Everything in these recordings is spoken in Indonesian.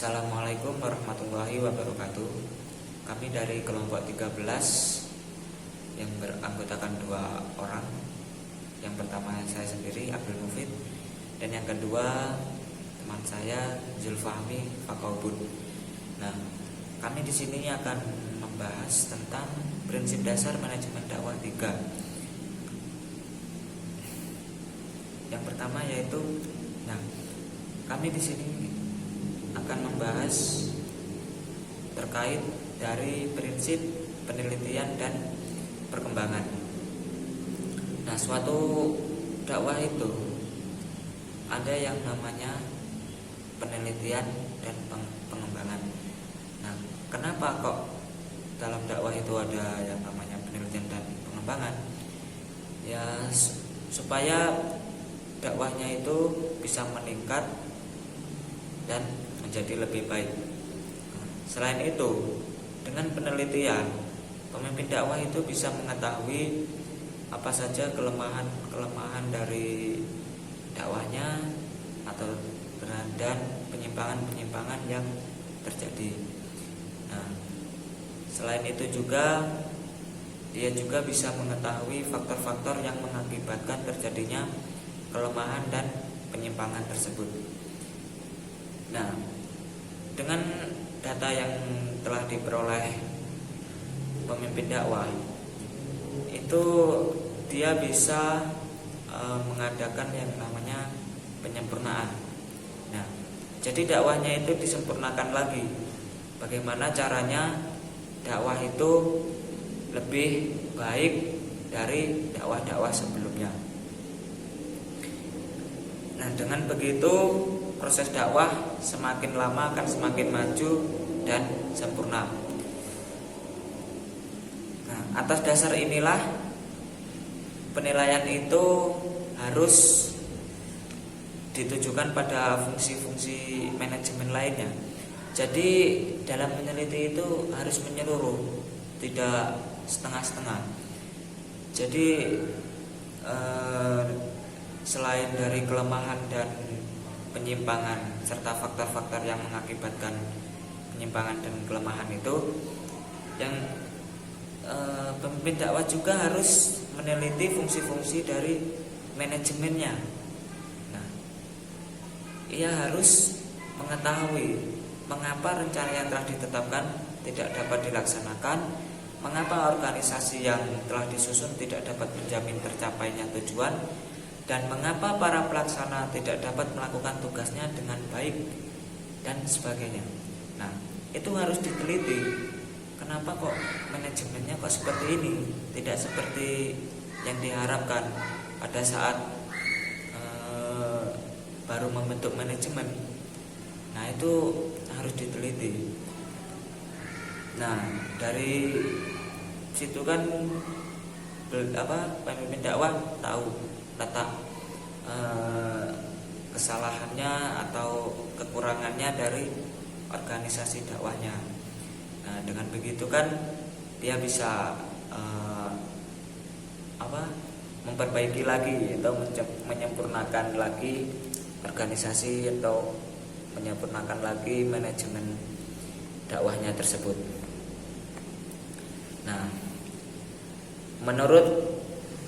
Assalamualaikum warahmatullahi wabarakatuh. Kami dari kelompok 13 yang beranggotakan 2 orang. Yang pertama saya sendiri, Abdul Mufid, dan yang kedua teman saya, Zulfahmi Fakaubun. Nah, kami di sini akan membahas tentang prinsip dasar manajemen dakwah 3. Yang pertama yaitu, kami di sini akan membahas terkait dari prinsip penelitian dan perkembangan. Nah, suatu dakwah itu ada yang namanya penelitian dan pengembangan. Nah, kenapa kok dalam dakwah itu ada yang namanya penelitian dan pengembangan? Ya, supaya dakwahnya itu bisa meningkat dan menjadi lebih baik. Selain itu, dengan penelitian, pemimpin dakwah itu bisa mengetahui apa saja kelemahan dari dakwahnya atau dan penyimpangan yang terjadi. Nah, selain itu juga dia juga bisa mengetahui faktor-faktor yang mengakibatkan terjadinya kelemahan dan penyimpangan tersebut. Nah, dengan data yang telah diperoleh pemimpin dakwah itu dia bisa mengadakan yang namanya penyempurnaan. Nah, jadi dakwahnya itu disempurnakan lagi. Bagaimana caranya dakwah itu lebih baik dari dakwah-dakwah sebelumnya. Nah, dengan begitu proses dakwah semakin lama akan semakin maju dan sempurna. Nah, atas dasar inilah penilaian itu harus ditujukan pada fungsi-fungsi manajemen lainnya. Jadi dalam meneliti itu harus menyeluruh, tidak setengah-setengah. Jadi selain dari kelemahan dan penyimpangan serta faktor-faktor yang mengakibatkan penyimpangan dan kelemahan itu, yang pemimpin dakwah juga harus meneliti fungsi-fungsi dari manajemennya. Nah, ia harus mengetahui mengapa rencana yang telah ditetapkan tidak dapat dilaksanakan, mengapa organisasi yang telah disusun tidak dapat menjamin tercapainya tujuan, dan mengapa para pelaksana tidak dapat melakukan tugasnya dengan baik, dan sebagainya. Nah, itu harus diteliti. Kenapa kok manajemennya kok seperti ini, tidak seperti yang diharapkan pada saat baru membentuk manajemen. Nah, itu harus diteliti. Nah, dari situ kan pemimpin dakwah tahu letak kesalahannya atau kekurangannya dari organisasi dakwahnya. Nah, dengan begitu kan dia bisa memperbaiki lagi atau menyempurnakan lagi organisasi atau menyempurnakan lagi manajemen dakwahnya tersebut. Nah, menurut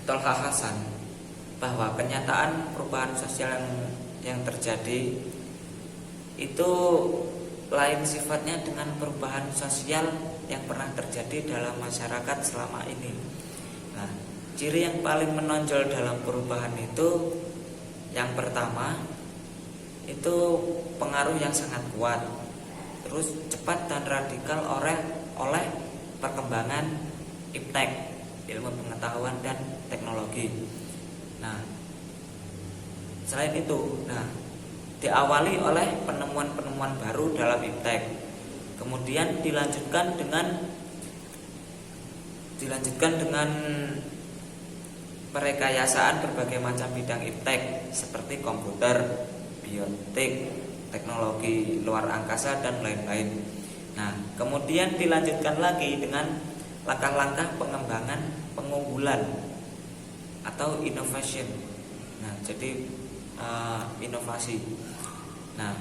Tolha Hasan, bahwa kenyataan perubahan sosial yang terjadi itu lain sifatnya dengan perubahan sosial yang pernah terjadi dalam masyarakat selama ini. Nah, ciri yang paling menonjol dalam perubahan itu, yang pertama itu pengaruh yang sangat kuat, terus cepat dan radikal oleh perkembangan iptek, ilmu pengetahuan dan teknologi. Nah, selain itu, diawali oleh penemuan-penemuan baru dalam iptek, kemudian dilanjutkan dengan perekayasaan berbagai macam bidang iptek seperti komputer, biotik, teknologi luar angkasa dan lain-lain. Nah, kemudian dilanjutkan lagi dengan langkah-langkah pengembangan pengunggulan atau innovation. Nah, jadi inovasi. Nah,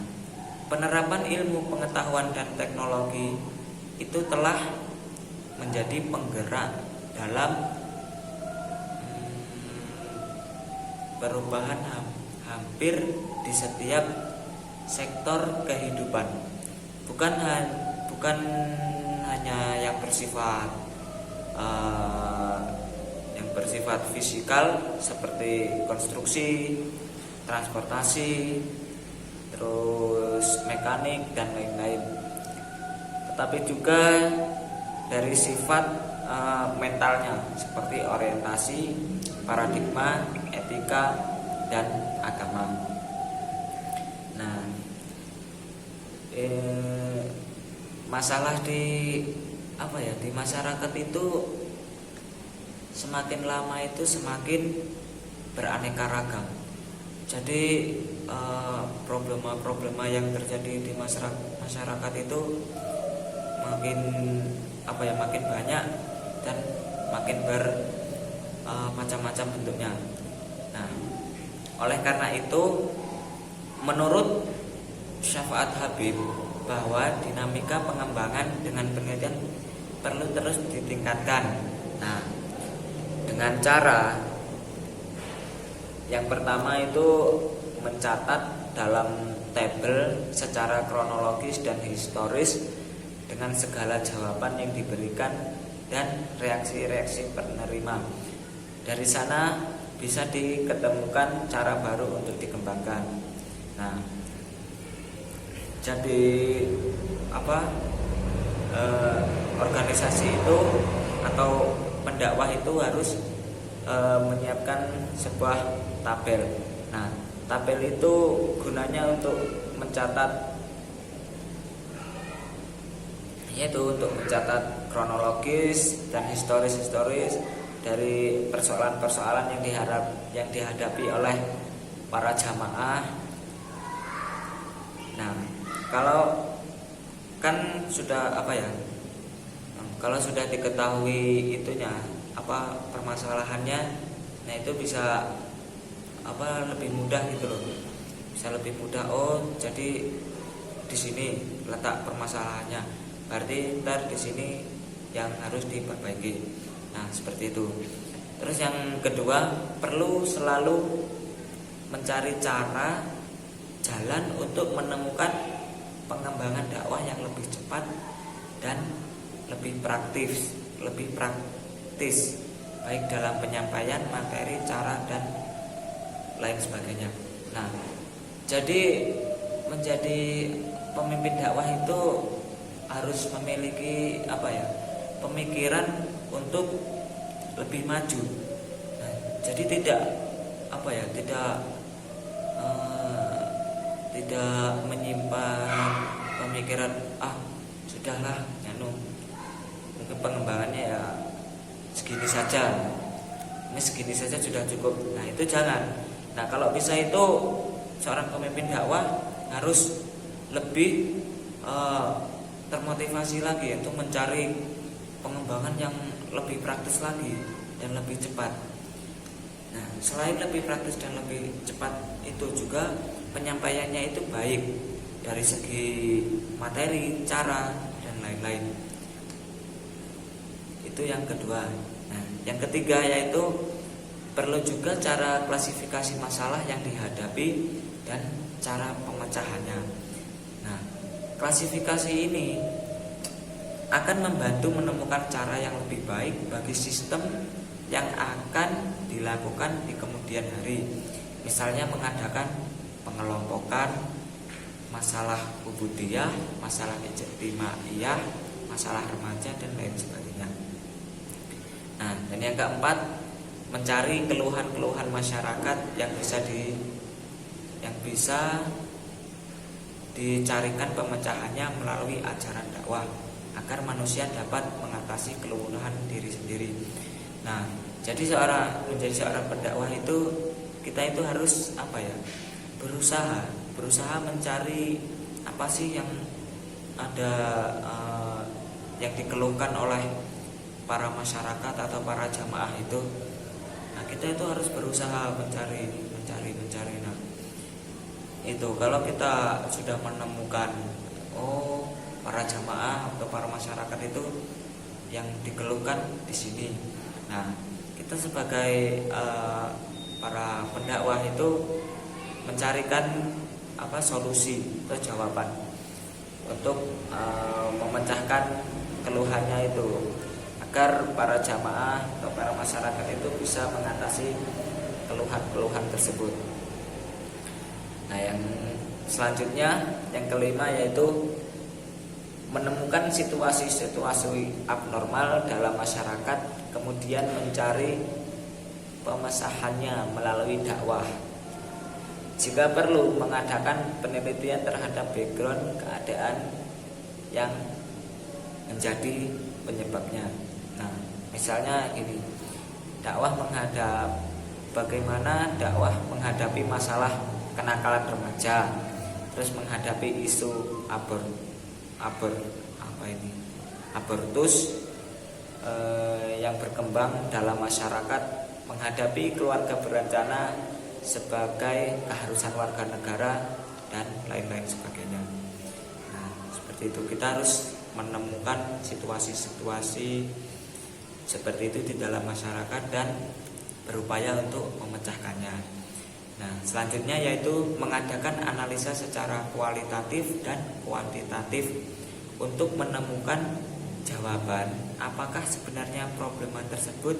penerapan ilmu pengetahuan dan teknologi itu telah menjadi penggerak dalam perubahan hampir di setiap sektor kehidupan, bukan hanya yang bersifat fisikal seperti konstruksi, transportasi, terus mekanik dan lain-lain, tetapi juga dari sifat mentalnya seperti orientasi, paradigma, etika, dan agama. Nah, masalah di masyarakat itu semakin lama itu semakin beraneka ragam. Jadi problema-problema yang terjadi di masyarakat itu makin banyak dan makin bermacam-macam bentuknya. Nah, oleh karena itu menurut Syafaat Habib bahwa dinamika pengembangan dengan penelitian perlu terus ditingkatkan. Nah, dengan cara yang pertama itu mencatat dalam tabel secara kronologis dan historis dengan segala jawaban yang diberikan dan reaksi-reaksi penerima. Dari sana bisa diketemukan cara baru untuk dikembangkan. Nah, jadi organisasi itu atau pendakwah itu harus menyiapkan sebuah tabel. Nah, tabel itu gunanya untuk mencatat, yaitu untuk mencatat kronologis dan historis dari persoalan-persoalan yang dihadapi oleh para jamaah. Nah, kalau kan sudah kalau sudah diketahui itunya permasalahannya, nah itu bisa lebih mudah gitu loh. Bisa lebih mudah, jadi di sini letak permasalahannya, berarti ntar di sini yang harus diperbaiki. Nah, seperti itu. Terus yang kedua, perlu selalu mencari jalan untuk menemukan pengembangan dakwah yang lebih cepat dan lebih praktis, baik dalam penyampaian materi, cara, dan lain sebagainya. Nah, jadi menjadi pemimpin dakwah itu harus memiliki pemikiran untuk lebih maju. Nah, jadi tidak menyimpan pemikiran sudahlah mungkin pengembangannya ya segini saja sudah cukup. Nah, itu jangan. Nah, kalau bisa itu seorang pemimpin dakwah harus lebih termotivasi lagi untuk mencari pengembangan yang lebih praktis lagi dan lebih cepat. Nah, selain lebih praktis dan lebih cepat, itu juga penyampaiannya itu baik dari segi materi, cara, dan lain-lain. Itu yang kedua. Nah, yang ketiga yaitu perlu juga cara klasifikasi masalah yang dihadapi dan cara pemecahannya. Nah, klasifikasi ini akan membantu menemukan cara yang lebih baik bagi sistem yang akan dilakukan di kemudian hari. Misalnya mengadakan pengelompokan masalah ubudiyah, masalah ijtimaiyah, masalah remaja, dan lain sebagainya. Nah, dan yang keempat, mencari keluhan-keluhan masyarakat yang bisa dicarikan pemecahannya melalui ajaran dakwah agar manusia dapat mengatasi keluhan diri sendiri. Nah, jadi menjadi seorang pendakwah itu kita itu harus berusaha mencari apa sih yang ada yang dikeluhkan oleh para masyarakat atau para jamaah itu. Nah, kita itu harus berusaha mencari. Nah, Itu kalau kita sudah menemukan para jamaah atau para masyarakat itu yang dikeluhkan di sini. Nah, kita sebagai para pendakwah itu mencarikan solusi atau jawaban untuk memecahkan keluhannya itu, agar para jamaah atau para masyarakat itu bisa mengatasi keluhan-keluhan tersebut. Nah, yang selanjutnya, yang kelima, yaitu menemukan situasi-situasi abnormal dalam masyarakat, kemudian mencari pemesahannya melalui dakwah. Jika perlu, mengadakan penelitian terhadap background keadaan yang menjadi penyebabnya. Nah, misalnya ini, bagaimana dakwah menghadapi masalah kenakalan remaja, terus menghadapi isu abortus yang berkembang dalam masyarakat, menghadapi keluarga berencana sebagai keharusan warga negara, dan lain-lain sebagainya. Nah, seperti itu, kita harus menemukan situasi-situasi seperti itu di dalam masyarakat dan berupaya untuk memecahkannya. Nah, selanjutnya yaitu mengadakan analisa secara kualitatif dan kuantitatif untuk menemukan jawaban apakah sebenarnya problema tersebut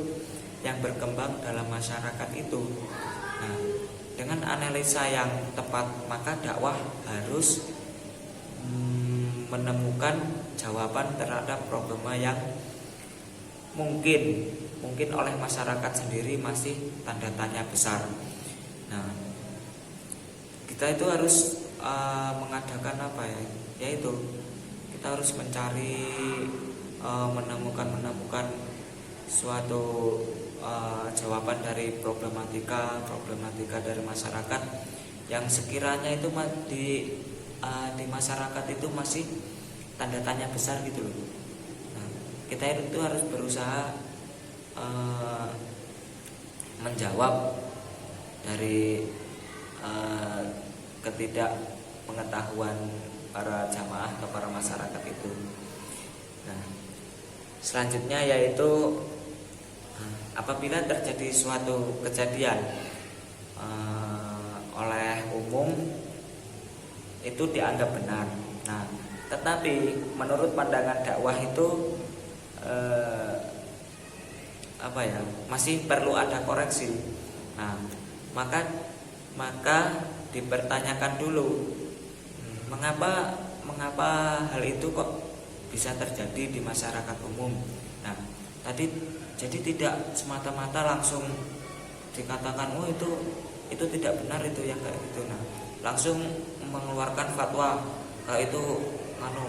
yang berkembang dalam masyarakat itu. Nah, dengan analisa yang tepat, maka dakwah harus menemukan jawaban terhadap problema yang mungkin oleh masyarakat sendiri masih tanda tanya besar. Nah, kita itu harus mengadakan yaitu kita harus mencari menemukan suatu jawaban dari problematika dari masyarakat yang sekiranya itu di masyarakat itu masih tanda tanya besar gitu loh. Nah, kita itu harus berusaha menjawab dari ketidakpengetahuan para jamaah atau para masyarakat itu. Nah, selanjutnya yaitu apabila terjadi suatu kejadian oleh umum itu dianggap benar. Nah, tetapi menurut pandangan dakwah itu masih perlu ada koreksi. Nah, maka dipertanyakan dulu mengapa hal itu kok bisa terjadi di masyarakat umum. Nah, jadi tidak semata-mata langsung dikatakan itu tidak benar, itu yang kayak gitu. Nah, langsung mengeluarkan fatwa itu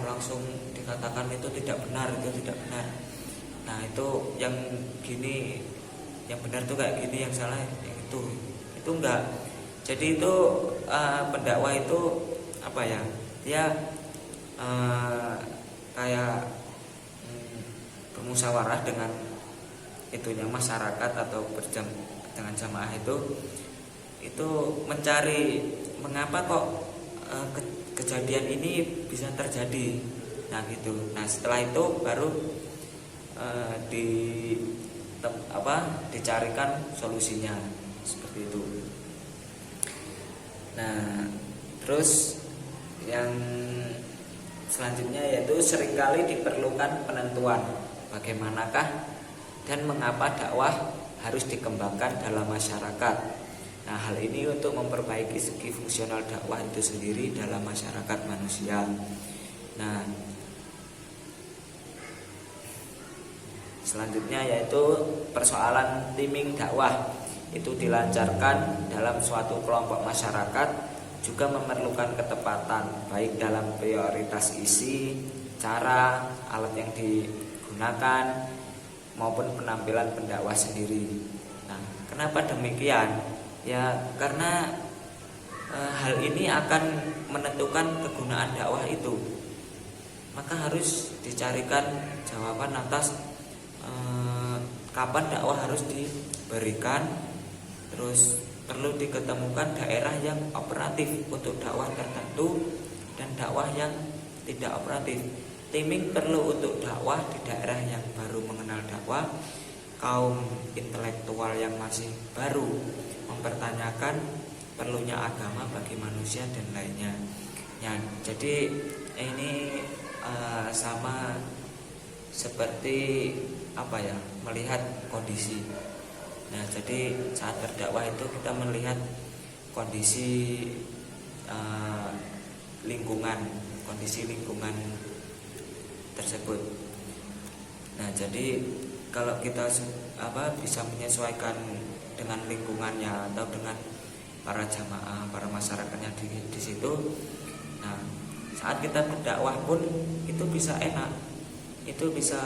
langsung dikatakan itu tidak benar, itu tidak benar. Nah, itu yang gini, yang benar tuh kayak gini, yang salah yang itu enggak. Jadi itu pendakwah itu dia kayak bermusyawarah dengan itunya masyarakat atau dengan jamaah itu mencari mengapa kok kejadian ini bisa terjadi. Nah, gitu. Nah, setelah itu baru dicarikan solusinya seperti itu. Nah, terus yang selanjutnya yaitu seringkali diperlukan penentuan bagaimanakah dan mengapa dakwah harus dikembangkan dalam masyarakat. Nah, hal ini untuk memperbaiki segi fungsional dakwah itu sendiri dalam masyarakat manusia. Nah, selanjutnya yaitu persoalan timing dakwah itu dilancarkan dalam suatu kelompok masyarakat juga memerlukan ketepatan baik dalam prioritas isi, cara, alat yang digunakan maupun penampilan pendakwah sendiri. Nah, kenapa demikian? Ya, karena hal ini akan menentukan kegunaan dakwah itu. Maka harus dicarikan jawaban atas kapan dakwah harus diberikan, terus perlu diketemukan daerah yang operatif untuk dakwah tertentu dan dakwah yang tidak operatif. Timing perlu untuk dakwah di daerah yang baru mengenal dakwah, kaum intelektual yang masih baru mempertanyakan perlunya agama bagi manusia dan lainnya. Ya, jadi ini sama seperti melihat kondisi. Nah, jadi saat berdakwah itu kita melihat kondisi lingkungan tersebut. Nah, jadi kalau kita bisa menyesuaikan dengan lingkungannya atau dengan para jamaah, para masyarakatnya di situ. Nah, saat kita berdakwah pun itu bisa enak, itu bisa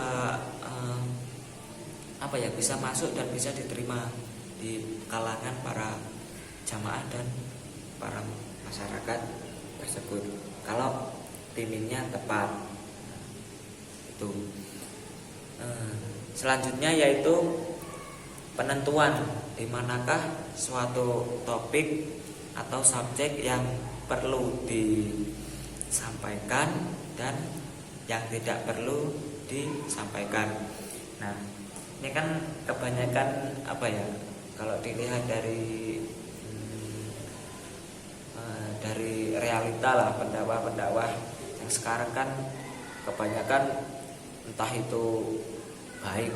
bisa masuk dan bisa diterima di kalangan para jamaah dan para masyarakat tersebut kalau timingnya tepat. Itu selanjutnya yaitu penentuan di manakah suatu topik atau subjek yang perlu disampaikan dan yang tidak perlu disampaikan. Nah, ini kan kebanyakan kalau dilihat dari realita lah, pendakwah yang sekarang kan kebanyakan entah itu baik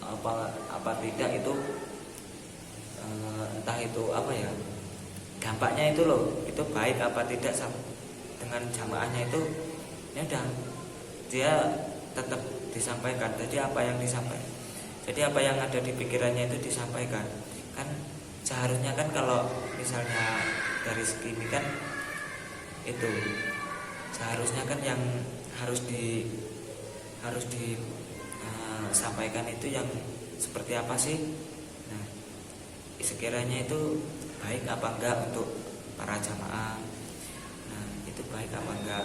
apa tidak itu entah itu dampaknya itu loh, itu baik apa tidak dengan jamaahnya itu ya udah dia tetap disampaikan. Jadi apa yang disampaikan, jadi apa yang ada di pikirannya itu disampaikan. Kan seharusnya kan kalau misalnya dari segi ini kan itu seharusnya kan yang harus disampaikan itu yang seperti apa sih. Nah, sekiranya itu baik apa enggak untuk para jamaah. Nah, itu baik apa enggak.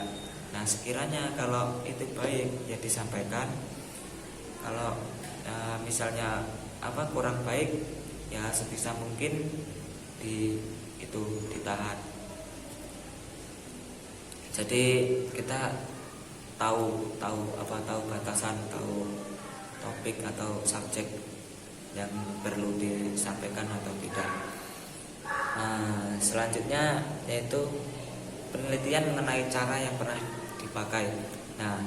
Nah, sekiranya kalau itu baik ya disampaikan. Kalau misalnya kurang baik ya sebisa mungkin ditahan. Jadi kita tahu batasan, tahu topik atau subjek yang perlu disampaikan atau tidak. Nah, selanjutnya yaitu penelitian mengenai cara yang pernah dipakai. Nah,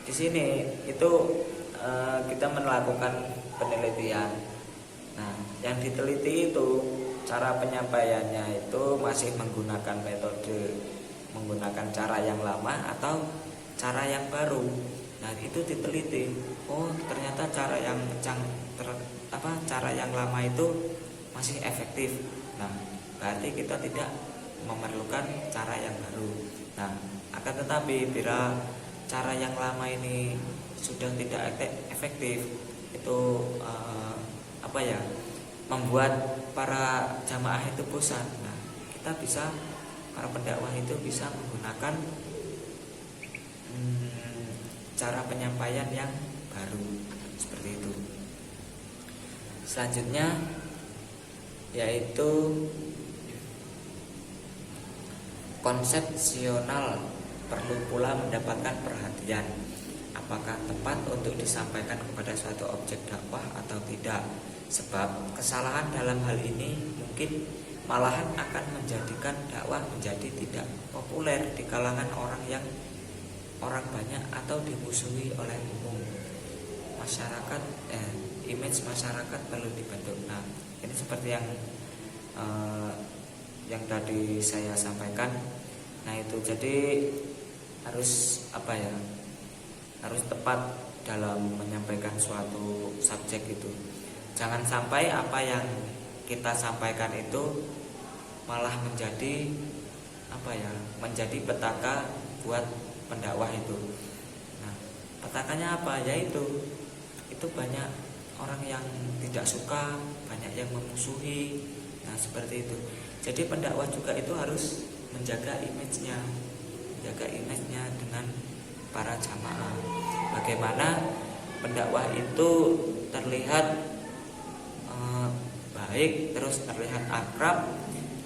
di sini itu kita melakukan penelitian. Nah, yang diteliti itu cara penyampaiannya itu masih menggunakan cara yang lama atau cara yang baru. Nah, itu diteliti. Oh, ternyata cara yang lama itu masih efektif. Nah, berarti kita tidak memerlukan cara yang baru. Nah, akan tetapi bila cara yang lama ini sudah tidak efektif, itu membuat para jamaah itu bosan. Nah, para pendakwah itu bisa menggunakan cara penyampaian yang baru seperti itu. Selanjutnya yaitu konsepsional, perlu pula mendapatkan perhatian. Apakah tepat untuk disampaikan kepada suatu objek dakwah atau tidak? Sebab kesalahan dalam hal ini mungkin malahan akan menjadikan dakwah menjadi tidak populer di kalangan orang banyak atau dimusuhi oleh umum. Masyarakat image masyarakat perlu dibentuk. Nah, ini seperti yang tadi saya sampaikan. Nah, itu jadi harus harus tepat dalam menyampaikan suatu subjek itu. Jangan sampai apa yang kita sampaikan itu malah menjadi petaka buat pendakwah itu. Nah, petakanya apa? Yaitu banyak orang yang tidak suka, banyak yang memusuhi. Nah, seperti itu. Jadi pendakwah juga itu harus menjaga image-nya dengan para jamaah. Bagaimana pendakwah itu terlihat baik, terus terlihat akrab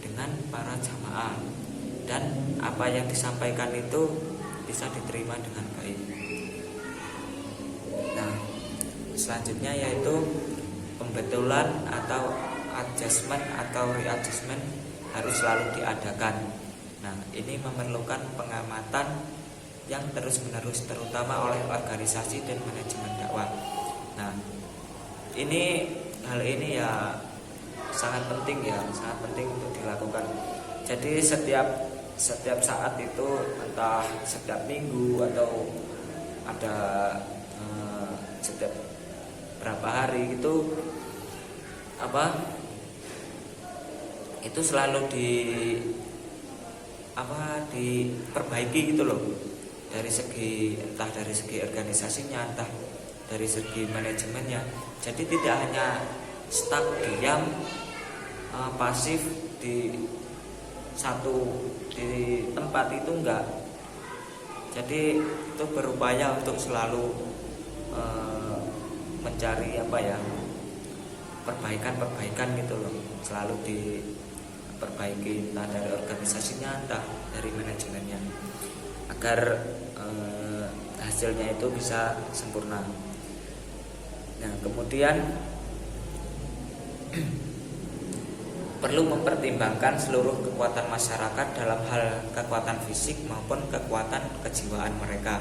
dengan para jamaah, dan apa yang disampaikan itu bisa diterima dengan baik. Nah, selanjutnya yaitu pembetulan atau adjustment atau readjustment harus selalu diadakan. Nah, ini memerlukan pengamatan yang terus-menerus terutama oleh organisasi dan manajemen dakwah. Nah, hal ini ya sangat penting untuk dilakukan. Jadi setiap saat itu, entah setiap minggu atau ada setiap berapa hari itu itu selalu diperbaiki gitu loh, entah dari segi organisasinya, entah dari segi manajemennya. Jadi tidak hanya stuck diam pasif di tempat itu, enggak. Jadi itu berupaya untuk selalu mencari perbaikan gitu loh, selalu diperbaiki, entah dari organisasinya, entah dari manajemennya, agar hasilnya itu bisa sempurna. Nah, kemudian perlu mempertimbangkan seluruh kekuatan masyarakat dalam hal kekuatan fisik maupun kekuatan kejiwaan mereka,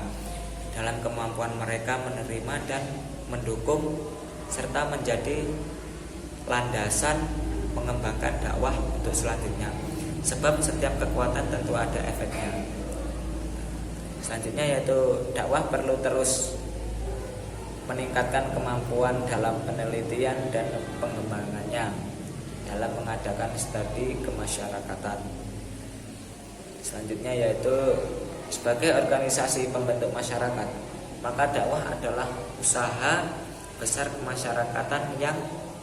dalam kemampuan mereka menerima dan mendukung serta menjadi landasan mengembangkan dakwah untuk selanjutnya. Sebab setiap kekuatan tentu ada efeknya. Selanjutnya yaitu dakwah perlu terus meningkatkan kemampuan dalam penelitian dan pengembangannya dalam mengadakan studi kemasyarakatan. Selanjutnya yaitu sebagai organisasi pembentuk masyarakat, maka dakwah adalah usaha besar kemasyarakatan yang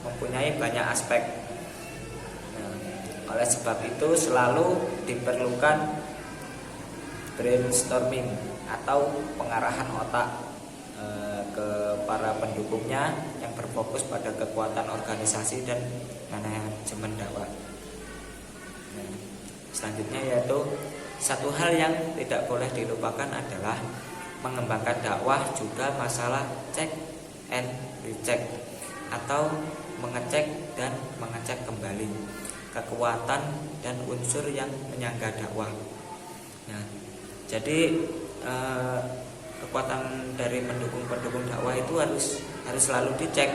mempunyai banyak aspek. Oleh sebab itu selalu diperlukan brainstorming atau pengarahan otak ke para pendukungnya yang berfokus pada kekuatan organisasi dan manajemen dakwah. Selanjutnya yaitu satu hal yang tidak boleh dilupakan adalah mengembangkan dakwah juga masalah check and recheck atau mengecek dan mengecek kembali kekuatan dan unsur yang menyangga dakwah. Nah, jadi kekuatan dari pendukung dakwah itu harus selalu dicek.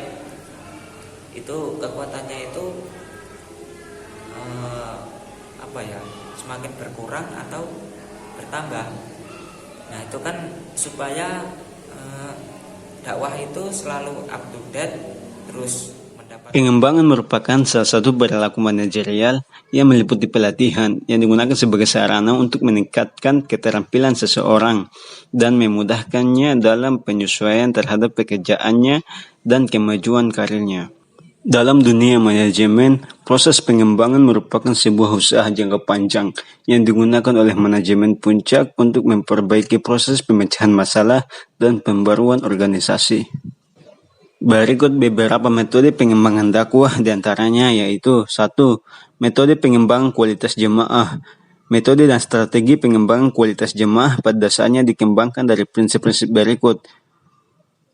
Itu kekuatannya itu semakin berkurang atau bertambah. Nah, itu kan supaya dakwah itu selalu up to date, terus mendapat. Pengembangan merupakan salah satu perilaku manajerial yang meliputi pelatihan yang digunakan sebagai sarana untuk meningkatkan keterampilan seseorang dan memudahkannya dalam penyesuaian terhadap pekerjaannya dan kemajuan karirnya. Dalam dunia manajemen, proses pengembangan merupakan sebuah usaha jangka panjang yang digunakan oleh manajemen puncak untuk memperbaiki proses pemecahan masalah dan pembaruan organisasi. Berikut beberapa metode pengembangan dakwah, diantaranya yaitu 1. Metode pengembangan kualitas jemaah. Metode dan strategi pengembangan kualitas jemaah pada dasarnya dikembangkan dari prinsip-prinsip berikut.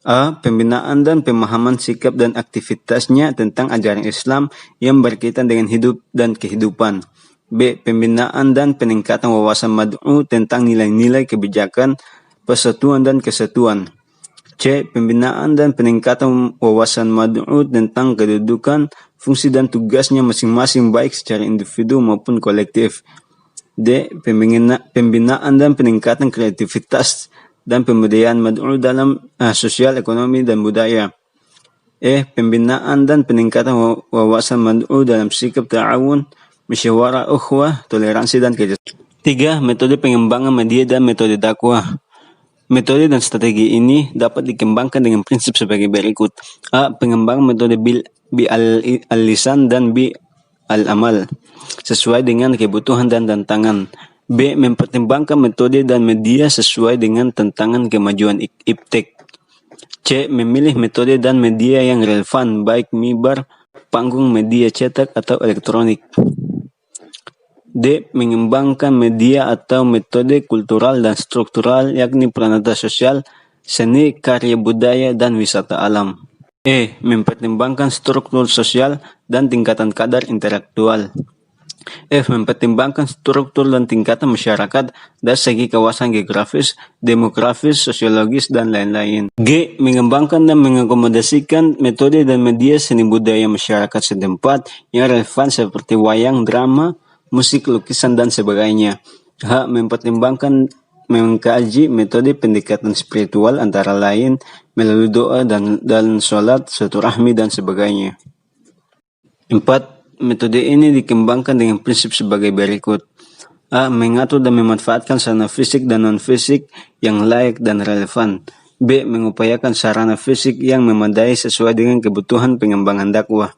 A. Pembinaan dan pemahaman sikap dan aktivitasnya tentang ajaran Islam yang berkaitan dengan hidup dan kehidupan. B. Pembinaan dan peningkatan wawasan mad'u tentang nilai-nilai kebijakan, persatuan dan kesatuan. C. Pembinaan dan peningkatan wawasan mad'u tentang kedudukan, fungsi dan tugasnya masing-masing baik secara individu maupun kolektif. D. Pembinaan dan peningkatan kreativitas dan pemberdayaan mad'u dalam sosial, ekonomi, dan budaya. E. Pembinaan dan peningkatan wawasan mad'u dalam sikap ta'awun, musyawarah ukhwah, toleransi, dan kerjasama. 3. Metode pengembangan media dan metode dakwah. Metode dan strategi ini dapat dikembangkan dengan prinsip sebagai berikut. A. Pengembangan metode al-lisan dan al-amal sesuai dengan kebutuhan dan tantangan. B. Mempertimbangkan metode dan media sesuai dengan tantangan kemajuan iptek. C. Memilih metode dan media yang relevan, baik mimbar panggung media cetak atau elektronik. D. Mengembangkan media atau metode kultural dan struktural yakni peranata sosial, seni, karya budaya, dan wisata alam. E. Mempertimbangkan struktur sosial dan tingkatan kadar intelektual. F. Mempertimbangkan struktur dan tingkatan masyarakat dari segi kawasan geografis, demografis, sosiologis, dan lain-lain. G. Mengembangkan dan mengakomodasikan metode dan media seni budaya masyarakat setempat yang relevan seperti wayang, drama, musik, lukisan, dan sebagainya. H. Mempertimbangkan mengkaji metode pendekatan spiritual antara lain melalui doa dan sholat, silaturahmi, dan sebagainya. 4. Metode ini dikembangkan dengan prinsip sebagai berikut. A. Mengatur dan memanfaatkan sarana fisik dan non-fisik yang layak dan relevan. B. Mengupayakan sarana fisik yang memadai sesuai dengan kebutuhan pengembangan dakwah.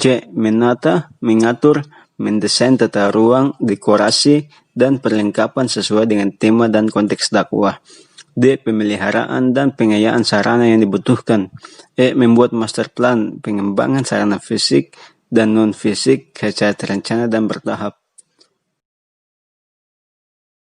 C. Menata, mengatur, mendesain tata ruang, dekorasi, dan perlengkapan sesuai dengan tema dan konteks dakwah. D. Pemeliharaan dan pengayaan sarana yang dibutuhkan. E. Membuat master plan pengembangan sarana fisik dan non-fisik secara terencana dan bertahap.